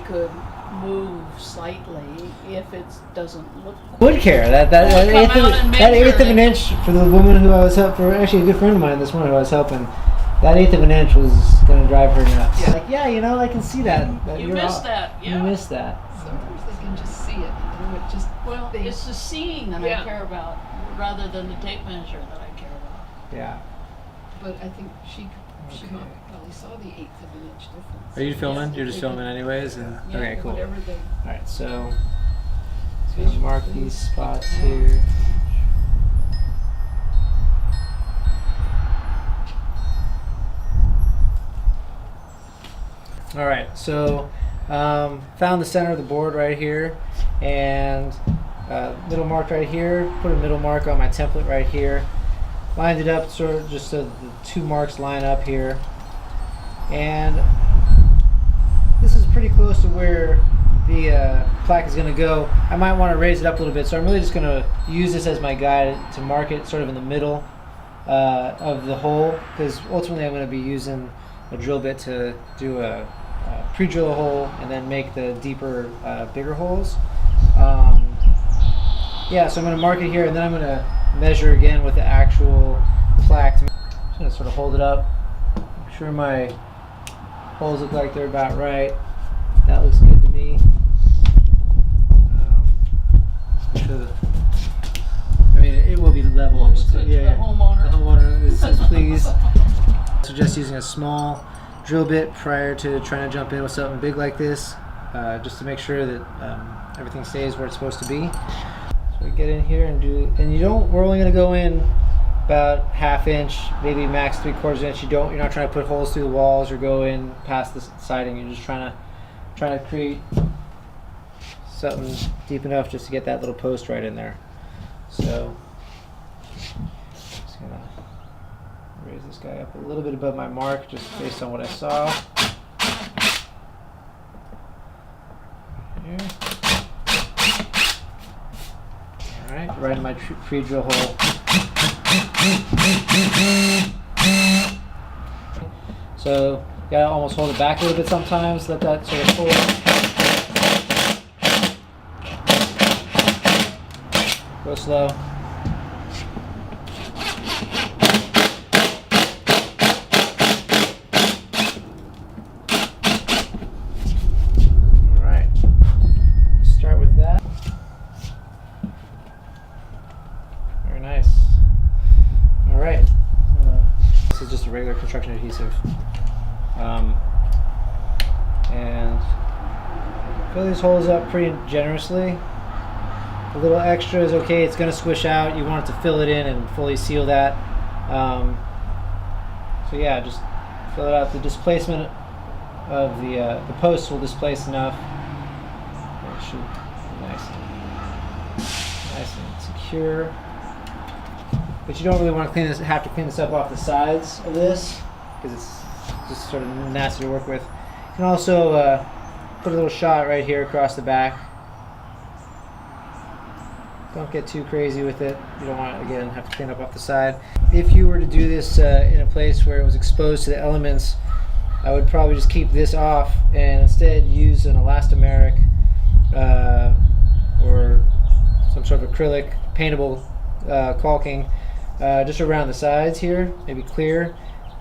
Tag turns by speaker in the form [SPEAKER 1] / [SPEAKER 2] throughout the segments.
[SPEAKER 1] could move slightly if it doesn't look.
[SPEAKER 2] Would care that eighth of an inch for the woman who I was helping. Actually, a good friend of mine, this one who I was helping. That eighth of an inch was going to drive her nuts. Yeah. Like, yeah, you know, I can see that.
[SPEAKER 1] You missed that. Yeah.
[SPEAKER 2] You missed that.
[SPEAKER 3] Sometimes they can just see it. You know, it just.
[SPEAKER 1] Well, it's the seeing that I care about, rather than the tape measure that I care about.
[SPEAKER 2] Yeah.
[SPEAKER 3] But I think she probably saw the eighth of an inch difference.
[SPEAKER 2] Are you filming? You're just filming anyways? And,
[SPEAKER 3] yeah,
[SPEAKER 2] okay, cool.
[SPEAKER 3] Alright,
[SPEAKER 2] so mark these spots here. Alright, so found the center of the board right here, and middle mark right here, put a middle mark on my template right here. Lined it up sort of just so the two marks line up here. And this is pretty close to where the plaque is going to go. I might want to raise it up a little bit, so I'm really just going to use this as my guide to mark it sort of in the middle of the hole, because ultimately I'm going to be using a drill bit to do a pre-drill a hole and then make the deeper, bigger holes. Yeah, so I'm going to mark it here, and then I'm going to measure again with the actual plaque. I'm just going to sort of hold it up, make sure my holes look like they're about right. That looks good to me. I mean, it will be level.
[SPEAKER 1] The homeowner.
[SPEAKER 2] The homeowner says please. So just using a small drill bit prior to trying to jump in with something big like this, just to make sure that everything stays where it's supposed to be. So we get in here and we're only going to go in about 1/2 inch, maybe max 3/4 inch. You're not trying to put holes through the walls or go in past the siding. You're just trying to create something deep enough just to get that little post right in there. So just gonna raise this guy up a little bit above my mark, just based on what I saw. Here. All right, right in my pre-drill hole. So you gotta almost hold it back a little bit sometimes, let that sort of pull. Go slow. Alright, start with that. Very nice. Alright, this is just a regular construction adhesive. And fill these holes up pretty generously. A little extra is okay. It's going to squish out. You want it to fill it in and fully seal that. So yeah, just fill it out. The displacement of the posts will displace enough. It should be nice and secure. But you don't really want to have to clean this up off the sides of this, because it's just sort of nasty to work with. You can also put a little shot right here across the back. Don't get too crazy with it. You don't want to, again, have to clean up off the side. If you were to do this in a place where it was exposed to the elements, I would probably just keep this off and instead use an elastomeric or some sort of acrylic paintable caulking just around the sides here, maybe clear,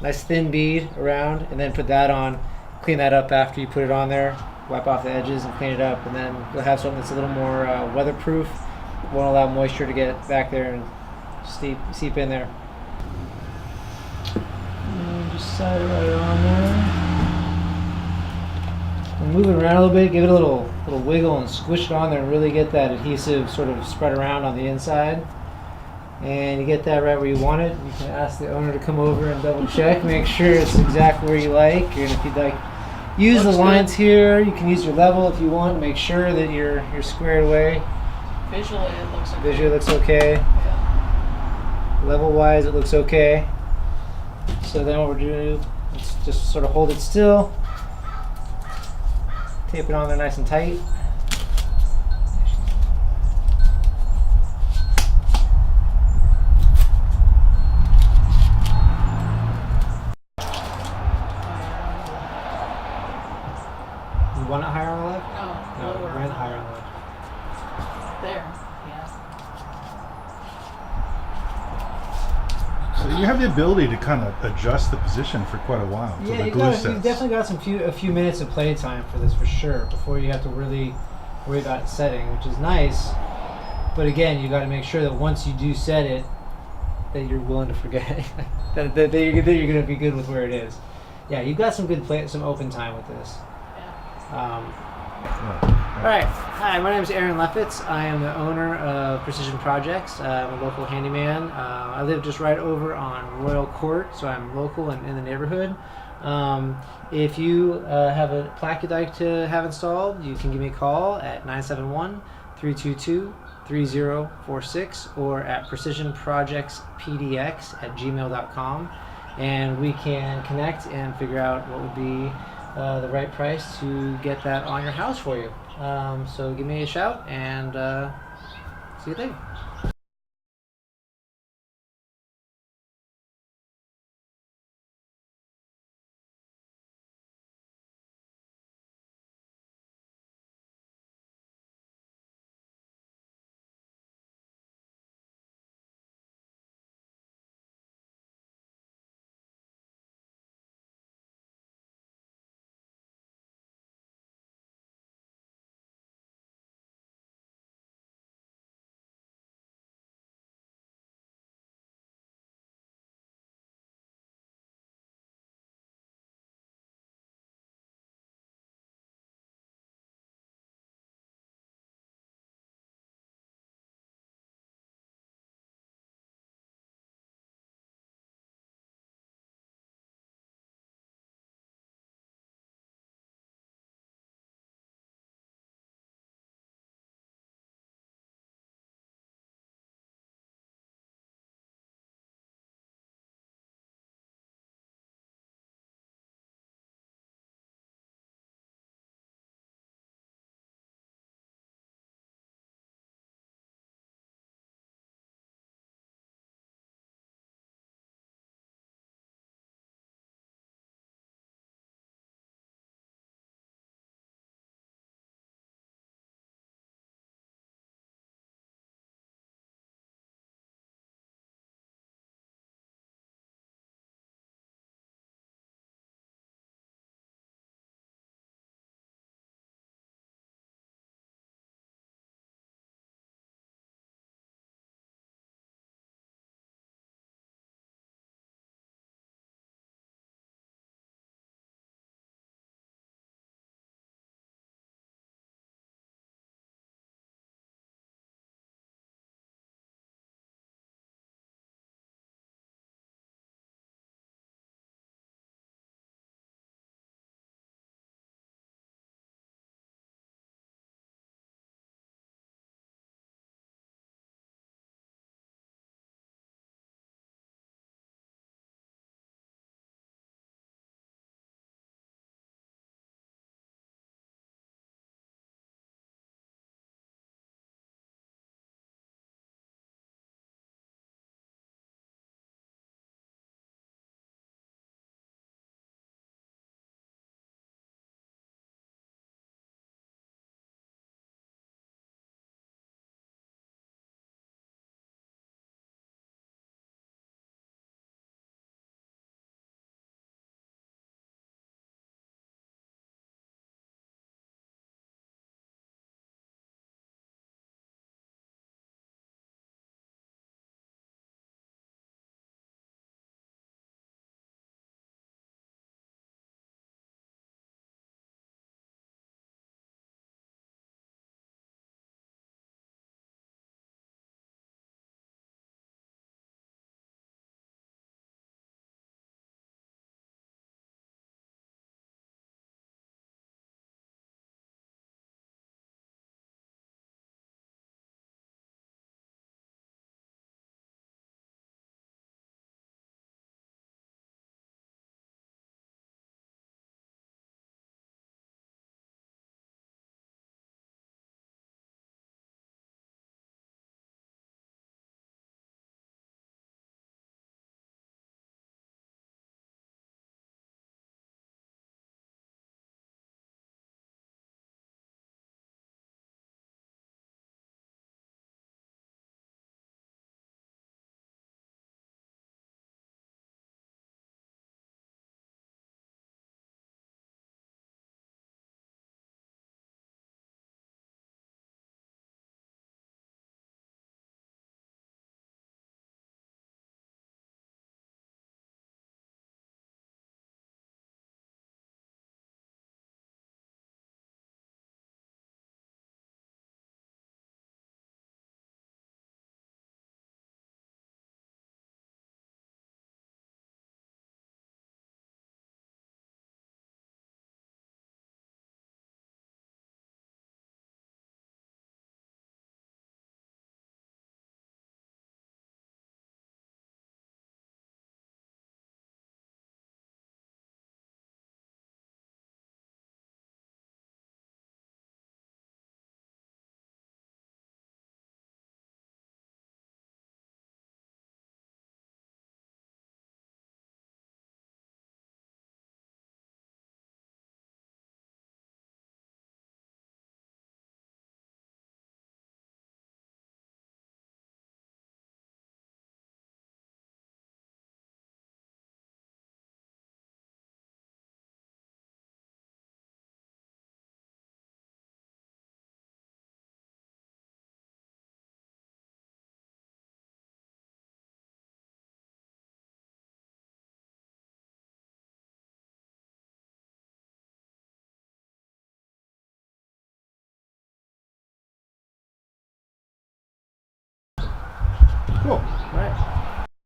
[SPEAKER 2] nice thin bead around, and then put that on. Clean that up after you put it on there, wipe off the edges and clean it up, and then you'll have something that's a little more weatherproof. Won't allow moisture to get back there and seep in there. And just slide it right on there. And move it around a little bit, give it a little wiggle and squish it on there and really get that adhesive sort of spread around on the inside. And you get that right where you want it. You can ask the owner to come over and double check, make sure it's exactly where you like. And if you'd like, use the lines here. You can use your level if you want. Make sure that you're squared away.
[SPEAKER 1] Visually, it looks okay.
[SPEAKER 2] Visually, it looks okay.
[SPEAKER 1] Yeah.
[SPEAKER 2] Level-wise, it looks okay. So then what we're doing is just sort of hold it still. Tape it on there nice and tight. You want it higher on the left?
[SPEAKER 1] No,
[SPEAKER 2] No,
[SPEAKER 1] lower.
[SPEAKER 2] rent higher on the left.
[SPEAKER 1] There, yeah.
[SPEAKER 4] So you have the ability to kind of adjust the position for quite a while. Until
[SPEAKER 2] Yeah,
[SPEAKER 4] the glue sets.
[SPEAKER 2] you've definitely got a few minutes of play time for this for sure before you have to really worry about setting, which is nice. But again, you got to make sure that once you do set it, that you're willing to forget it. that you're going to be good with where it is. Yeah, you've got some good some open time with this.
[SPEAKER 1] Yeah.
[SPEAKER 2] All right. Hi, my name is Aaron Leffitz. I am the owner of Precision Projects. I'm a local handyman. I live just right over on Royal Court, so I'm local and in the neighborhood. If you have a plaque you'd like to have installed, you can give me a call at 971-322-3046 or at precisionprojectspdx@gmail.com, and we can connect and figure out what would be the right price to get that on your house for you. So give me a shout and see you later.